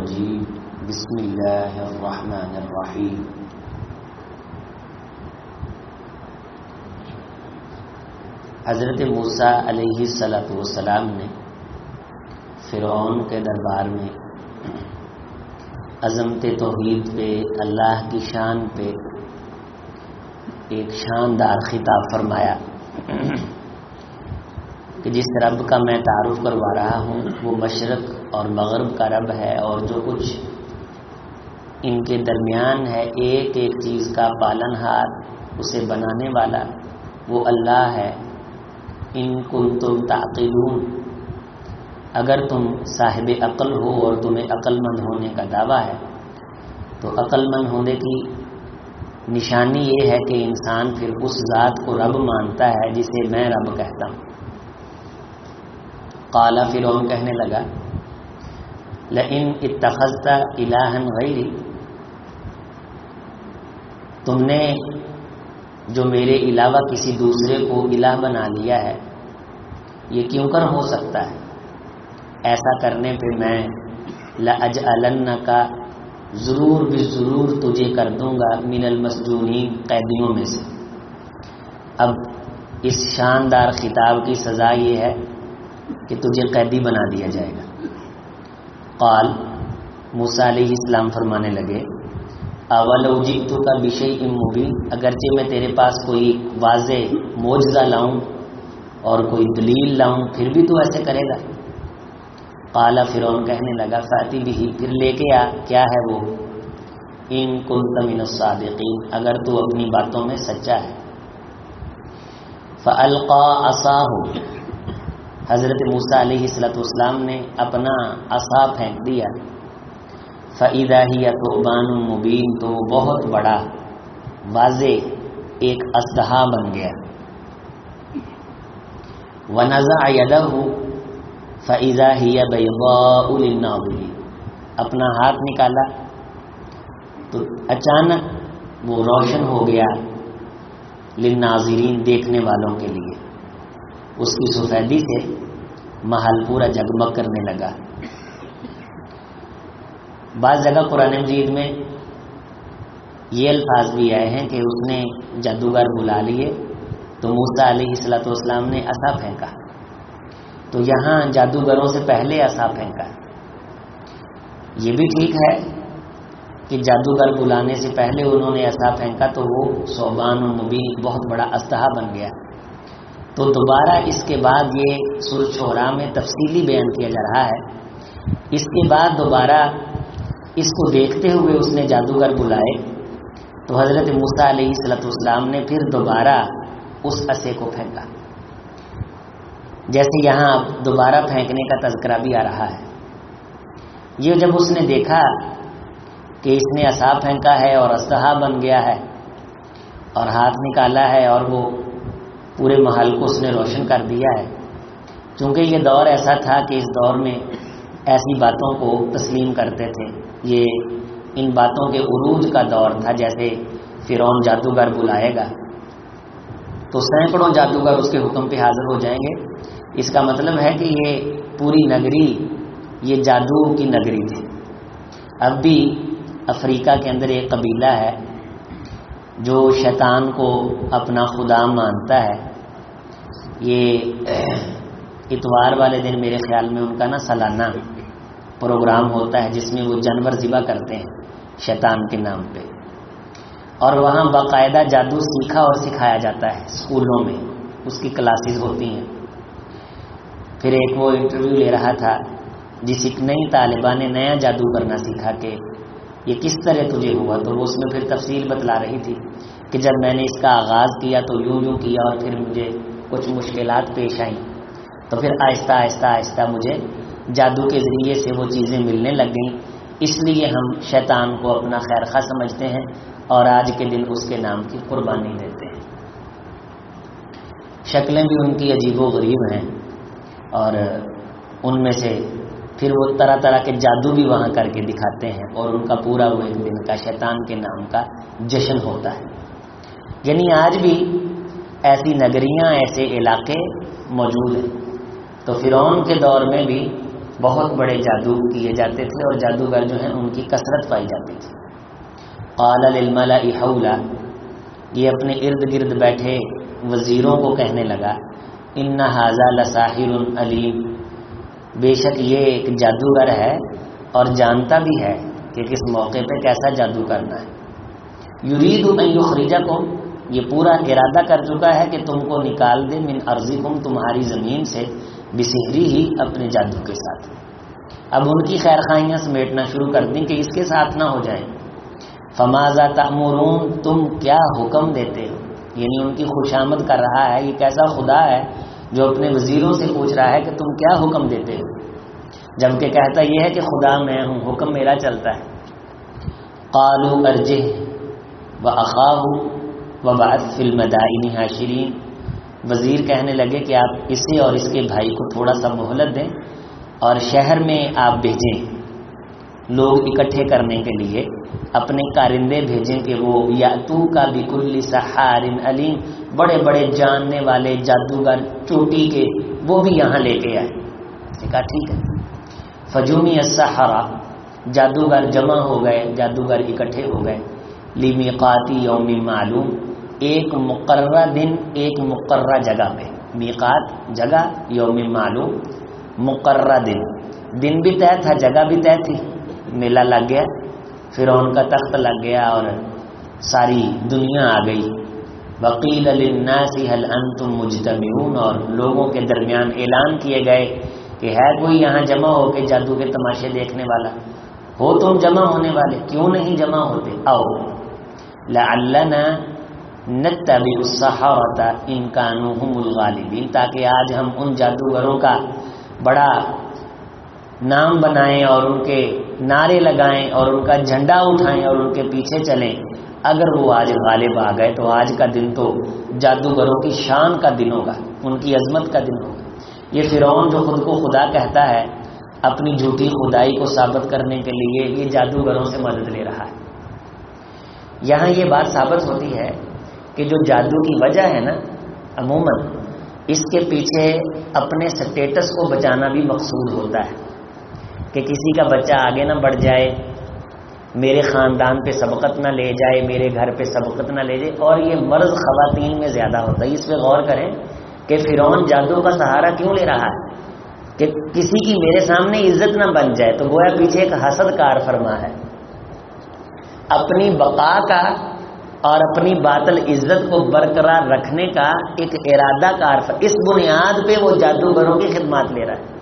الرجيم بسم الله الرحمن الرحيم حضرت موسیٰ علیہ السلام نے فرعون کے دربار میں عظمت توحید پہ، اللہ کی شان پہ ایک شاندار خطاب فرمایا کہ جس رب کا میں تعارف کروا رہا ہوں وہ مشرق اور مغرب کا رب ہے، اور جو کچھ ان کے درمیان ہے ایک ایک چیز کا پالن ہار، اسے بنانے والا وہ اللہ ہے۔ ان کنتم تعقلون، اگر تم صاحب عقل ہو اور تمہیں عقل مند ہونے کا دعویٰ ہے تو عقل مند ہونے کی نشانی یہ ہے کہ انسان پھر اس ذات کو رب مانتا ہے جسے میں رب کہتا ہوں۔ قال فرعون کہنے لگا لئن اتخذت الہا غیری، تم نے جو میرے علاوہ کسی دوسرے کو الہ بنا لیا ہے، یہ کیوں کر ہو سکتا ہے؟ ایسا کرنے پہ میں لأجعلنک، ضرور بالضرور تجھے کر دوں گا، من المسجونین، قیدیوں میں سے۔ اب اس شاندار خطاب کی سزا یہ ہے کہ تجھے قیدی بنا دیا جائے گا۔ قال، موسیٰ علیہ السلام فرمانے لگے اولو جئتک بشیء مبین، اگرچہ میں تیرے پاس کوئی واضح معجزہ لاؤں اور کوئی دلیل لاؤں پھر بھی تو ایسے کرے گا؟ قال، فرعون کہنے لگا فاتی بہ، پھر لے کے آ، کیا ہے وہ؟ ان کنت من الصادقین، اگر تو اپنی باتوں میں سچا ہے۔ فالقى عصاه، حضرت موسیٰ علیہ السلام نے اپنا عصا پھینک دیا۔ فاذا هي ثعبان مبین، تو وہ بہت بڑا واضح ایک اژدہا بن گیا۔ ونزع یدہ فاذا هي بیضاء للناظرین، اپنا ہاتھ نکالا تو اچانک وہ روشن ہو گیا، للناظرین، دیکھنے والوں کے لیے۔ اس کی سفیدی سے محل پورا جگمگ کرنے لگا۔ بعض جگہ قرآن مجید میں یہ الفاظ بھی آئے ہیں کہ اس نے جادوگر بلا لیے تو موسیٰ علیہ السلام نے عصا پھینکا، تو یہاں جادوگروں سے پہلے عصا پھینکا۔ یہ بھی ٹھیک ہے کہ جادوگر بلانے سے پہلے انہوں نے عصا پھینکا تو وہ ثعبان مبین، بہت بڑا اژدہا بن گیا۔ تو دوبارہ اس کے بعد یہ سورۃ شعراء میں تفصیلی بیان کیا جا رہا ہے۔ اس کے بعد دوبارہ اس کو دیکھتے ہوئے اس نے جادوگر بلائے تو حضرت موسیٰ علیہ السلام نے پھر دوبارہ اس عصے کو پھینکا، جیسے یہاں دوبارہ پھینکنے کا تذکرہ بھی آ رہا ہے۔ یہ جب اس نے دیکھا کہ اس نے عصا پھینکا ہے اور اژدہا بن گیا ہے اور ہاتھ نکالا ہے اور وہ پورے محل کو اس نے روشن کر دیا ہے، چونکہ یہ دور ایسا تھا کہ اس دور میں ایسی باتوں کو تسلیم کرتے تھے، یہ ان باتوں کے عروج کا دور تھا۔ جیسے فرعون جادوگر بلائے گا تو سینکڑوں جادوگر اس کے حکم پہ حاضر ہو جائیں گے، اس کا مطلب ہے کہ یہ پوری نگری یہ جادو کی نگری تھی۔ اب بھی افریقہ کے اندر ایک قبیلہ ہے جو شیطان کو اپنا خدا مانتا ہے۔ یہ اتوار والے دن میرے خیال میں ان کا سالانہ پروگرام ہوتا ہے جس میں وہ جانور ذبح کرتے ہیں شیطان کے نام پہ، اور وہاں باقاعدہ جادو سیکھا اور سکھایا جاتا ہے، اسکولوں میں اس کی کلاسز ہوتی ہیں۔ پھر ایک وہ انٹرویو لے رہا تھا جس ایک نئی طالبہ نے نیا جادو کرنا سیکھا کہ یہ کس طرح تجھے ہوا، تو وہ اس میں پھر تفصیل بتلا رہی تھی کہ جب میں نے اس کا آغاز کیا تو یوں کیا اور پھر مجھے کچھ مشکلات پیش آئیں، تو پھر آہستہ آہستہ آہستہ مجھے جادو کے ذریعے سے وہ چیزیں ملنے لگ گئیں۔ اس لیے ہم شیطان کو اپنا خیر خواہ سمجھتے ہیں اور آج کے دن اس کے نام کی قربانی دیتے ہیں۔ شکلیں بھی ان کی عجیب و غریب ہیں، اور ان میں سے پھر وہ طرح طرح کے جادو بھی وہاں کر کے دکھاتے ہیں، اور ان کا پورا وہ ایک دن کا شیطان کے نام کا جشن ہوتا ہے۔ یعنی آج بھی ایسی نگریاں، ایسے علاقے موجود ہیں۔ تو فرعون کے دور میں بھی بہت بڑے جادو کیے جاتے تھے اور جادوگر جو ہیں ان کی کثرت پائی جاتی تھی. قال للملأ حولا، یہ اپنے ارد گرد بیٹھے وزیروں کو کہنے لگا، ان ھذا لساحر علیم، بے شک یہ ایک جادوگر ہے اور جانتا بھی ہے کہ کس موقع پہ کیسا جادو کرنا ہے. یرید ان یخرجکم، یہ پورا ارادہ کر چکا ہے کہ تم کو نکال دے، من ارضکم، تمہاری زمین سے، بسحری ہی، اپنے جادو کے ساتھ. اب ان کی خیر خواہیاں سمیٹنا شروع کر دیں کہ اس کے ساتھ نہ ہو جائیں. فماذا تأمرون، تم کیا حکم دیتے ہو؟ یعنی ان کی خوشامد کر رہا ہے. یہ کیسا خدا ہے جو اپنے وزیروں سے پوچھ رہا ہے کہ تم کیا حکم دیتے ہو، جبکہ کہتا یہ ہے کہ خدا میں ہوں، حکم میرا چلتا ہے. قالوا ارجه واخاه وبعث في المدائن حاشرین، وزیر کہنے لگے کہ آپ اسے اور اس کے بھائی کو تھوڑا سا مہلت دیں اور شہر میں آپ بھیجیں لوگ اکٹھے کرنے کے لیے، اپنے کارندے بھیجیں کہ وہ یاتوک بکل سحار علیم، بڑے بڑے جاننے والے جادوگر چوٹی کے، وہ بھی یہاں لے کے آئے. کہا ٹھیک ہے. فجمع السحرہ، جادوگر جمع ہو گئے، جادوگر اکٹھے ہو گئے. لمیقات یوم معلوم، ایک مقررہ دن، ایک مقررہ جگہ پہ. میقات جگہ، یوم معلوم مقررہ دن. دن بھی طے تھا، جگہ بھی طے تھی. میلہ لگ گیا، فرعون کا تخت لگ گیا اور ساری دنیا آ گئی. وقیل للناس هل انتم مجتمعون، اور لوگوں کے درمیان اعلان کیے گئے کہ ہے کوئی یہاں جمع ہو کے جادو کے تماشے دیکھنے والا؟ ہو تم جمع ہونے والے؟ کیوں نہیں جمع ہوتے؟ آؤ لعلنا نتبع السحرۃ ان کانوا هم الغالبین، تاکہ آج ہم ان جادوگروں کا بڑا نام بنائیں اور ان کے نعرے لگائیں اور ان کا جھنڈا اٹھائیں اور ان کے پیچھے چلیں. اگر وہ آج غالب آ گئے تو آج کا دن تو جادوگروں کی شان کا دن ہوگا، ان کی عظمت کا دن ہوگا. یہ فرعون جو خود کو خدا کہتا ہے، اپنی جھوٹی خدائی کو ثابت کرنے کے لیے یہ جادوگروں سے مدد لے رہا ہے. یہاں یہ بات ثابت ہوتی ہے کہ جو جادو کی وجہ ہے نا، عموماً اس کے پیچھے اپنے سٹیٹس کو بچانا بھی مقصود ہوتا ہے کہ کسی کا بچہ آگے نہ بڑھ جائے، میرے خاندان پہ سبقت نہ لے جائے، میرے گھر پہ سبقت نہ لے جائے. اور یہ مرض خواتین میں زیادہ ہوتا ہے. اس پہ غور کریں کہ فرعون جادو کا سہارا کیوں لے رہا ہے کہ کسی کی میرے سامنے عزت نہ بن جائے. تو گویا پیچھے ایک حسد کار فرما ہے، اپنی بقا کا اور اپنی باطل عزت کو برقرار رکھنے کا ایک ارادہ کار. اس بنیاد پہ وہ جادوگروں کی خدمات لے رہا ہے.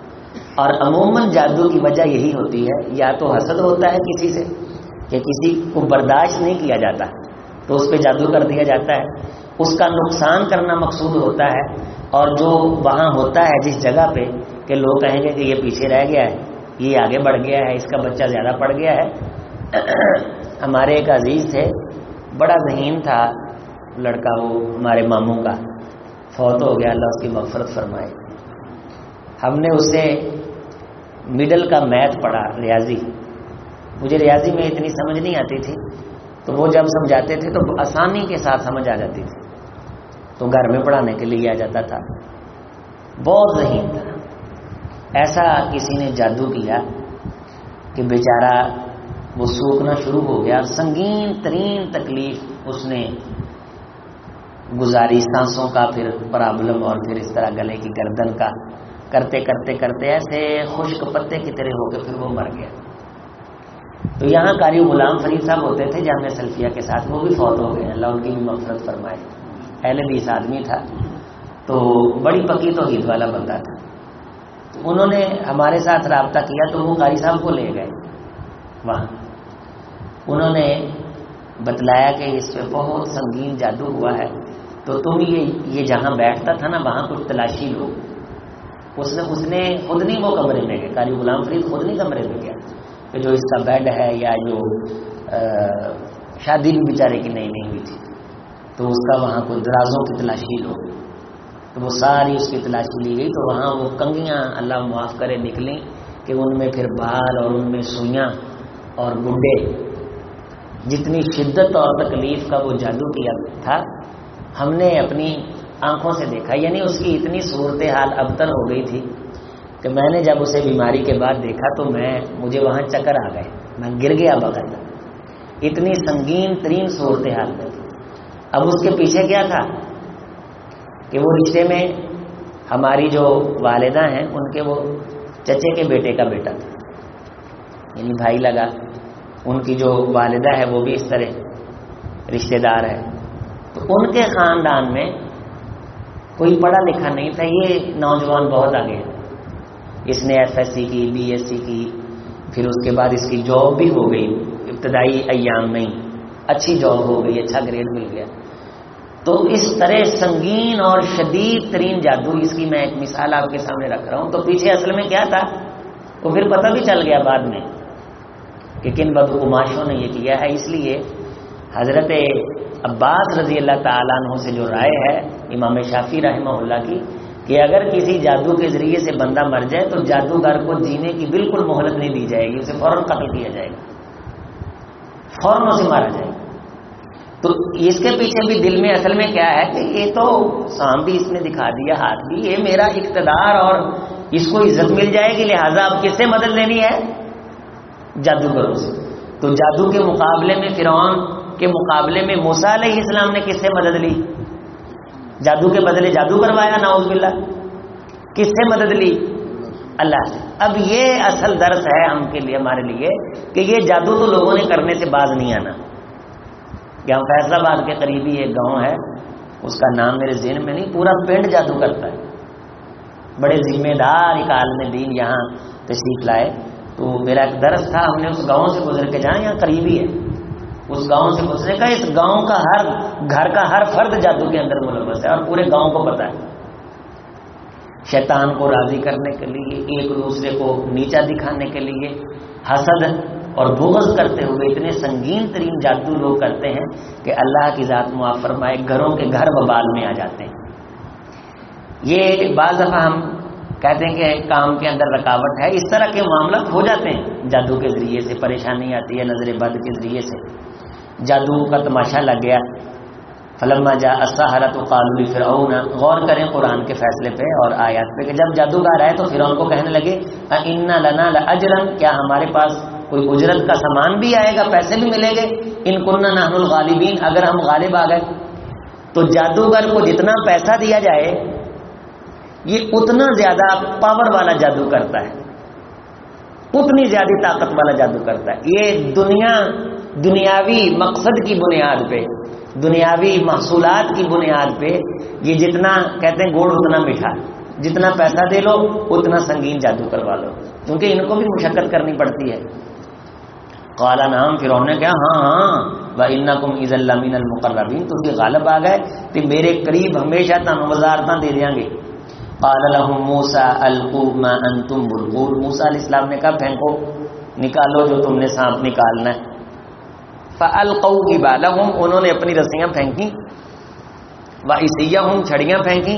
اور عموماً جادو کی وجہ یہی ہوتی ہے، یا تو حسد ہوتا ہے کسی سے کہ کسی کو برداشت نہیں کیا جاتا تو اس پہ جادو کر دیا جاتا ہے، اس کا نقصان کرنا مقصود ہوتا ہے. اور جو وہاں ہوتا ہے جس جگہ پہ کہ لوگ کہیں گے کہ یہ پیچھے رہ گیا ہے، یہ آگے بڑھ گیا ہے، اس کا بچہ زیادہ پڑ گیا ہے. ہمارے ایک عزیز تھے، بڑا ذہین تھا لڑکا، وہ ہمارے ماموں کا فوت ہو گیا، اللہ اس کی مغفرت فرمائے. ہم نے اسے مڈل کا میتھ پڑھا، ریاضی. مجھے ریاضی میں اتنی سمجھ نہیں آتی تھی، تو وہ جب سمجھاتے تھے تو آسانی کے ساتھ سمجھ آ جاتی تھی، تو گھر میں پڑھانے کے لیے آ جاتا تھا. بہت ذہین تھا. ایسا کسی نے جادو کیا کہ بیچارہ وہ سوکھنا شروع ہو گیا. سنگین ترین تکلیف اس نے گزاری، سانسوں کا پھر پرابلم اور پھر اس طرح گلے کی گردن کا، کرتے کرتے کرتے ایسے خشک پتے کی طرح ہو کے پھر وہ مر گیا. تو یہاں قاری غلام فرید صاحب ہوتے تھے جامعہ سلفیہ کے ساتھ، وہ بھی فوت ہو گئے، اللہ ان کی بھی مغفرت فرمائے. اہل حدیث آدمی تھا، تو بڑی پکی توحید والا بندہ تھا. تو انہوں نے ہمارے ساتھ رابطہ کیا تو وہ قاری صاحب کو لے گئے وہاں. انہوں نے بتلایا کہ اس پہ بہت سنگین جادو ہوا ہے، تو تم یہ جہاں بیٹھتا تھا نا وہاں کچھ تلاشی لو. اس نے خود نہیں وہ کمرے میں گیا، قاری غلام فرید خود نہیں کمرے میں گیا کہ جو اس کا بیڈ ہے یا جو شادی بھی بیچارے کی نہیں ہوئی تھی تو اس کا وہاں کوئی درازوں کی تلاشی لو. تو وہ ساری اس کی تلاشی لی گئی، تو وہاں وہ کنگیاں اللہ معاف کرے نکلیں کہ ان میں پھر بال اور ان میں سوئیاں اور گڈے. جتنی شدت اور تکلیف کا وہ جادو کیا تھا ہم نے اپنی آنکھوں سے دیکھا. یعنی اس کی اتنی صورتحال ابتر ہو گئی تھی کہ میں نے جب اسے بیماری کے بعد دیکھا تو مجھے وہاں چکر آ گئے، میں گر گیا بغل میں، اتنی سنگین ترین صورتحال میں تھی۔ اب اس کے پیچھے کیا تھا کہ وہ رشتے میں ہماری جو والدہ ہیں ان کے وہ چچے کے بیٹے کا بیٹا تھا، یعنی بھائی لگا، ان کی جو والدہ ہے وہ بھی اس طرح رشتہ دار ہے، تو ان کے خاندان میں کوئی پڑھا لکھا نہیں تھا، یہ نوجوان بہت آگے ہے، اس نے FSC کی، BSc کی، پھر اس کے بعد اس کی جاب بھی ہو گئی، ابتدائی ایام میں ہی اچھی جاب ہو گئی، اچھا گریڈ مل گیا۔ تو اس طرح سنگین اور شدید ترین جادو، اس کی میں ایک مثال آپ کے سامنے رکھ رہا ہوں۔ تو پیچھے اصل میں کیا تھا وہ پھر پتہ بھی چل گیا بعد میں کہ کن بدعماشوں نے یہ کیا ہے۔ اس لیے حضرت عباس رضی اللہ تعالیٰ عنہ سے جو رائے ہے امام شافعی رحمہ اللہ کی کہ اگر کسی جادو کے ذریعے سے بندہ مر جائے تو جادوگر کو جینے کی بالکل مہلت نہیں دی جائے گی، اسے فوراً قتل کیا جائے گا، فوراً اسے مارا جائے گا۔ تو اس کے پیچھے بھی دل میں اصل میں کیا ہے کہ یہ تو سام بھی اس نے دکھا دیا، ہاتھ بھی، یہ میرا اقتدار اور اس کو عزت مل جائے گی، لہٰذا اب کس سے مدد لینی ہے؟ جادوگروں سے۔ تو جادو کے مقابلے میں، فرعون کے مقابلے میں موسیٰ علیہ السلام نے کس سے مدد لی؟ جادو کے بدلے جادو کروایا، نعوذ باللہ۔ کس سے مدد لی؟ اللہ سے۔ اب یہ اصل درس ہے ہم کے لیے، ہمارے لیے، کہ یہ جادو تو لوگوں نے کرنے سے باز نہیں آنا۔ یہاں فیصل آباد کے قریبی ایک گاؤں ہے، اس کا نام میرے ذہن میں نہیں، پورا پنڈ جادو کرتا ہے، بڑے ذمہ دار ایک عالم دین یہاں تشریف لائے۔ تو میرا ایک درس تھا، ہم نے اس گاؤں سے گزر کے جانا، یہاں قریبی ہے، اس گاؤں سے گزرنے کا، اس گاؤں کا ہر گھر کا ہر فرد جادو کے اندر ملوث ہے اور پورے گاؤں کو پتہ ہے۔ شیطان کو راضی کرنے کے لیے، ایک دوسرے کو نیچا دکھانے کے لیے، حسد اور بغض کرتے ہوئے اتنے سنگین ترین جادو لوگ کرتے ہیں کہ اللہ کی ذات معاف فرمائے گھروں کے گھر وبال میں آ جاتے ہیں۔ یہ بعض دفعہ ہم کہتے ہیں کہ کام کے اندر رکاوٹ ہے، اس طرح کے معاملات ہو جاتے ہیں جادو کے ذریعے سے، پریشانی آتی ہے نظر بد کے ذریعے سے۔ جادو کا تماشا لگ گیا، فلما جاء السحرۃ قالوا لفرعون، غور کریں قرآن کے فیصلے پہ اور آیات پہ کہ جب جادوگر آئے تو فرعون کو کہنے لگے اَإِنَّ لَنَا لَأَجْرًا، کیا ہمارے پاس کوئی اجرت کا سامان بھی آئے گا، پیسے بھی ملیں گے؟ ان كُنَّا نَحْنُ الْغَالِبِينَ، اگر ہم غالب آ گئے تو جادوگر کو جتنا پیسہ دیا جائے یہ اتنا زیادہ پاور والا جادو کرتا ہے، اتنی زیادہ طاقت والا جادو کرتا ہے۔ یہ دنیاوی مقصد کی بنیاد پہ، دنیاوی محصولات کی بنیاد پہ یہ جتنا کہتے ہیں گوڑ اتنا میٹھا، جتنا پیسہ دے لو اتنا سنگین جادو کروا لو، کیونکہ ان کو بھی مشقت کرنی پڑتی ہے۔ قال نعم، فرعون نے کہا ہاں وَإِنَّكُمْ إِذًا لَّمِنَ الْمُقَرَّبِينَ، تو یہ غالب آ گئے تو میرے قریب ہمیشہ تمہیں وزارتاں دے دیں گے۔ قال لهم موسیٰ القوا ما انتم ملقون، موسیٰ علیہ السلام نے کہا پھینکو، نکالو جو تم نے سانپ نکالنا ہے۔ فَأَلْقَوْا حِبَالَهُمْ، انہوں نے اپنی رسیاں پھینکی، وَعِصِيَّهُمْ، چھڑیاں پھینکی،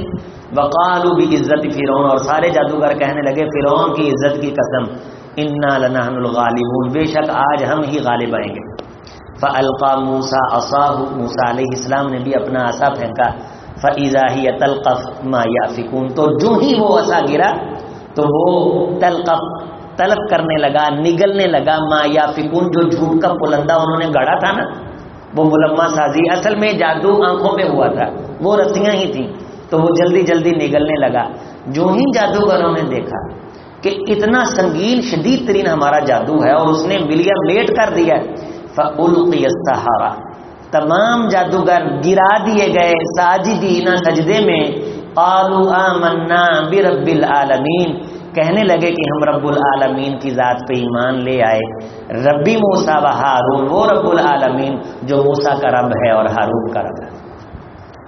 وَقَالُوا بِعِزَّةِ فِرْعَوْنَ، اور سارے جادوگر کہنے لگے فرعون کی عزت کی قسم، اِنَّا لَنَحْنُ الْغَالِبُونَ، بے شک آج ہم ہی غالب آئیں گے۔ فَأَلْقَى مُوسَىٰ عَصَاهُ، موسیٰ علیہ السلام نے بھی اپنا عصا پھینکا، فَإِذَا هِيَ تَلْقَفُ مَا يَأْفِكُونَ، تو جو ہی وہ عصا گرا تو وہ طلب کرنے لگا، نگلنے لگا، ما یافکون، جو جھوٹ کا پلندہ انہوں نے گڑا تھا نا، وہ ملما سازی، اصل میں جادو آنکھوں پہ ہوا تھا، وہ رسیاں ہی تھیں، تو وہ جلدی جلدی نگلنے لگا۔ جو ہی جادوگروں نے دیکھا کہ اتنا سنگین شدید ترین ہمارا جادو ہے اور اس نے ملیا میٹ کر دیا، فَأُلْقِيَ السَّحَرَةُ، تمام جادوگر گرا دیے گئے ساجدین، سجدے میں، قالوا آمنا برب العالمین، کہنے لگے کہ ہم رب العالمین کی ذات پہ ایمان لے آئے، ربی موسیٰ و ہارون، وہ رب العالمین جو موسیٰ کا رب ہے اور ہارون کا رب ہے۔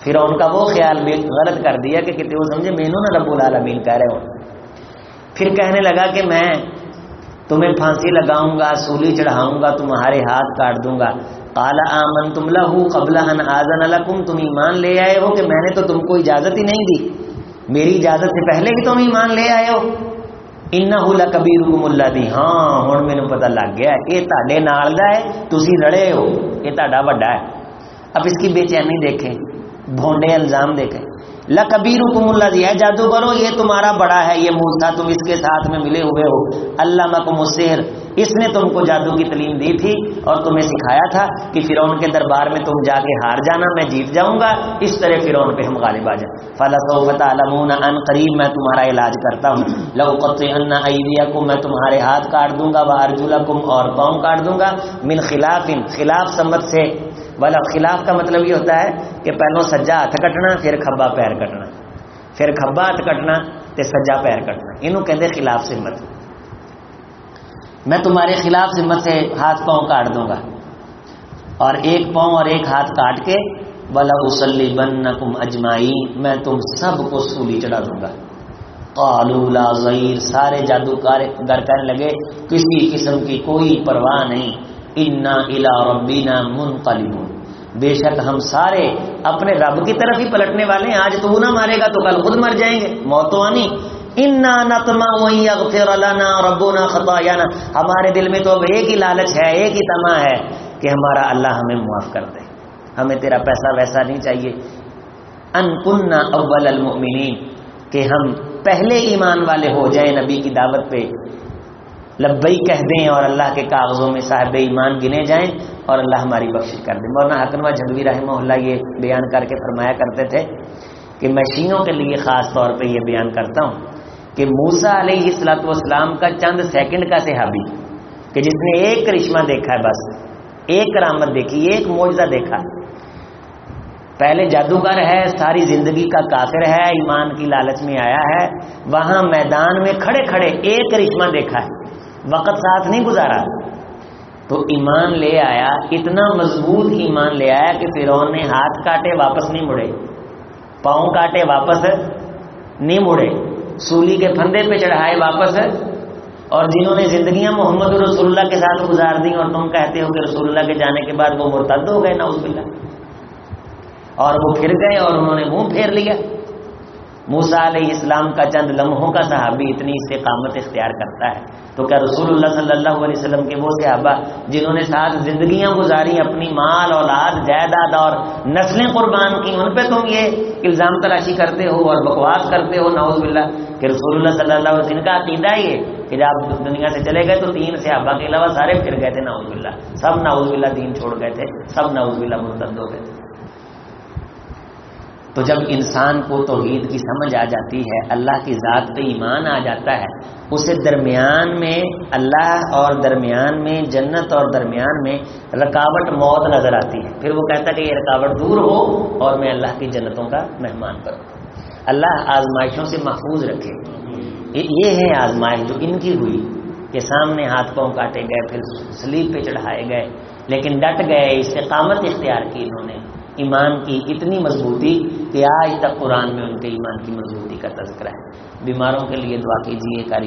فرعون کا وہ خیال بھی غلط کر دیا کہ کتے وہ سمجھے مینوں نہ رب العالمین کہہ رہے ہوں۔ پھر کہنے لگا کہ میں تمہیں پھانسی لگاؤں گا، سولی چڑھاؤں گا، تمہارے ہاتھ کاٹ دوں گا۔ قال آمنتم لہ قبل ان آذن لکم، تم ایمان لے آئے ہو کہ میں نے تو تم کو اجازت ہی نہیں دی، میری اجازت سے پہلے ہی تم ایمان لے آئے ہو۔ انہ لکبیرکم الذی، ہاں ہن مینوں پتہ لگ گیا یہ تہاڈے نال دا ہے، تسی لڑے ہو، یہ تہاڈا وڈا ہے۔ اب اس کی بے چینی دیکھیں، بھونڈے الزام دے کے. لَكَبِيرُكُمُ الَّذِي ہے جادوگروں یہ تمہارا بڑا ہے یہ موسیٰ تم اس کے ساتھ میں ملے ہوئے ہو. عَلَّمَكُمُ السِّحْرَ اس نے تم کو جادو کی تعلیم دی تھی اور تمہیں سکھایا تھا کہ فرعون کے دربار میں تم جا کے ہار جانا میں جیت جاؤں گا اس طرح فرعون پہ ہم غالب آ جائیں. فَلَسَوْفَ تَعْلَمُونَ عَنْ قریب میں تمہارا علاج کرتا ہوں. لَأُقَطِّعَنَّ أَيْدِيَكُمْ میں تمہارے ہاتھ کاٹ دوں گا وَأَرْجُلَكُمْ اور پاؤں کاٹ دوں گا من خلاف خلاف سمت سے. والا خلاف کا مطلب یہ ہوتا ہے کہ پہلوں سجا ہاتھ کٹنا پھر کھبا پیر کٹنا پھر کھبا ہاتھ کٹنا تے سجا پیر کٹنا انہوں کہتے خلاف سمت. میں تمہارے خلاف سمت سے ہاتھ پاؤں کاٹ دوں گا اور ایک پاؤں اور ایک ہاتھ کاٹ کے وَلَأُصَلِّبَنَّكُمْ أَجْمَعِينَ میں تم سب کو سولی چڑھا دوں گا. قَالُوا لَا ضَيْرَ سارے جادوگر کہنے لگے کسی قسم کی کوئی پرواہ نہیں. اِنَّا إِلَىٰ رَبِّنَا مُنْقَلِبُونَ بے شک ہم سارے اپنے رب کی طرف ہی پلٹنے والے ہیں. آج تو نہ مارے گا تو کل خود مر جائیں گے موت تو آنی. اِنَّا نَطْمَعُ أَن يَغْفِرَ لَنَا رَبُّنَا خَطَايَانَا ہمارے دل میں تو اب ایک ہی لالچ ہے ایک ہی طمع ہے کہ ہمارا اللہ ہمیں معاف کر دے. ہمیں تیرا پیسہ ویسا نہیں چاہیے. ان کننا اول المؤمنین کہ ہم پہلے ایمان والے ہو جائیں نبی کی دعوت پہ لبئی کہہ دیں اور اللہ کے کاغذوں میں صاحب ایمان گنے جائیں اور اللہ ہماری بخشش کر دے. مولانا حکمہ جھنگوی رحمہ اللہ یہ بیان کر کے فرمایا کرتے تھے کہ میں شیعوں کے لیے خاص طور پہ یہ بیان کرتا ہوں کہ موسیٰ علیہ السلام کا چند سیکنڈ کا صحابی کہ جس نے ایک کرشمہ دیکھا ہے بس ایک کرامت دیکھی ایک معجزہ دیکھا پہلے جادوگر ہے ساری زندگی کا کافر ہے ایمان کی لالچ میں آیا ہے وہاں میدان میں کھڑے کھڑے ایک کرشمہ دیکھا ہے وقت ساتھ نہیں گزارا تو ایمان لے آیا. اتنا مضبوط ایمان لے آیا کہ فرعون نے ہاتھ کاٹے واپس نہیں مڑے پاؤں کاٹے واپس نہیں مڑے سولی کے پھندے پہ چڑھائے واپس اور جنہوں نے زندگیاں محمد رسول اللہ کے ساتھ گزار دی اور تم کہتے ہو کہ رسول اللہ کے جانے کے بعد وہ مرتد ہو گئے نعوذ باللہ اور وہ پھر گئے اور انہوں نے منہ پھیر لیا. موسیٰ علیہ السلام کا چند لمحوں کا صحابی اتنی استقامت اختیار کرتا ہے تو کیا رسول اللہ صلی اللہ علیہ وسلم کے وہ صحابہ جنہوں نے ساتھ زندگیاں گزاری اپنی مال اولاد جائیداد اور نسلیں قربان کی ان پہ تم یہ الزام تراشی کرتے ہو اور بکواس کرتے ہو نعوذ باللہ کہ رسول اللہ صلی اللہ علیہ وسلم کا عقیدہ یہ کہ جب آپ دنیا سے چلے گئے تو 3 صحابہ کے علاوہ سارے پھر گئے تھے نعوذ باللہ سب نعوذ باللہ دین چھوڑ گئے تھے سب نعوذ باللہ مرتد ہو گئے تھے. تو جب انسان کو توحید کی سمجھ آ جاتی ہے اللہ کی ذات پہ ایمان آ جاتا ہے اسے درمیان میں اللہ اور درمیان میں جنت اور درمیان میں رکاوٹ موت نظر آتی ہے پھر وہ کہتا ہے کہ یہ رکاوٹ دور ہو اور میں اللہ کی جنتوں کا مہمان بنوں. اللہ آزمائشوں سے محفوظ رکھے. یہ ہے آزمائش جو ان کی ہوئی کہ سامنے ہاتھ پاؤں کاٹے گئے پھر سلیب پہ چڑھائے گئے لیکن ڈٹ گئے استقامت اختیار کی انہوں نے ایمان کی اتنی مضبوطی کہ آج تک قرآن میں ان کے ایمان کی مضبوطی کا تذکرہ ہے. بیماروں کے لیے دعا کیجیے.